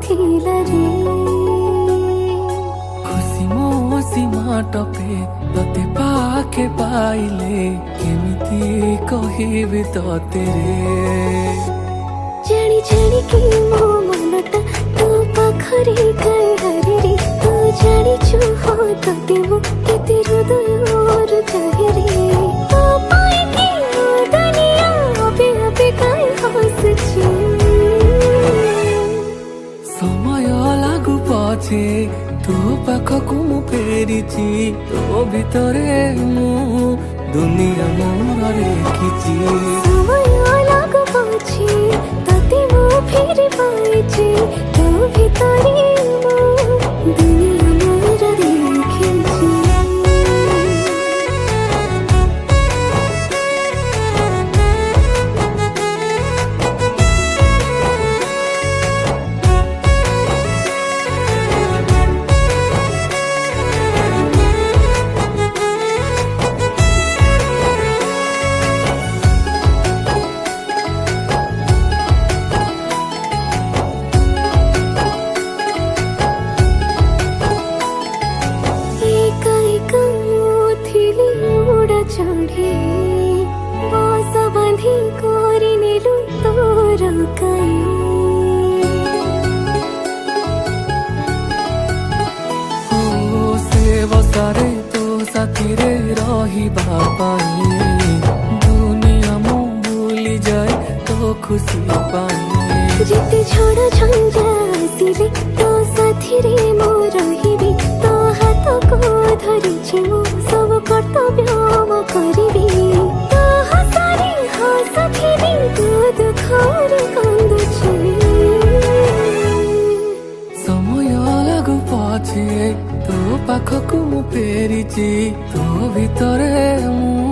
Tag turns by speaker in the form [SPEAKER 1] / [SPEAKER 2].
[SPEAKER 1] थिला रे
[SPEAKER 2] खुशी मो सीमा टपे तोते पाखे पाइले केमिति कहिबि तोते रे
[SPEAKER 1] जानी जानी कि मो मनटा तो पाखरे काई हरे रे तू जानी छु हो तोते मो केते हृदय चाहे रे तो पाए कि दुनिया अबे अबे काई हसछि
[SPEAKER 2] समय लागू पछे तू पाखकु मु फेरिछि तो भितरे मु दुनिया मोर रेखिछि
[SPEAKER 1] समय लागू पछे तते मो फेरि पाइछि तो भितरे मो दुनिया मोर रेखिछि चढ़े बस बांधी कोरी नेलु तोर काई
[SPEAKER 2] ओ से बसारे तो साथी रे रही बापाई दुनिया मु भूली जाए तो खुशी पाई
[SPEAKER 1] जिते झड़ झंझा आसिले तो साथी रे मो रहिबी तो हाथ को धरिछि मो सब कर्तव्य म करिबी तो हसारे हसथिबी तो दुखरे कांदुछि
[SPEAKER 2] समय लागू पछे तो पाखकु मु फेरिछि तो भितरे मु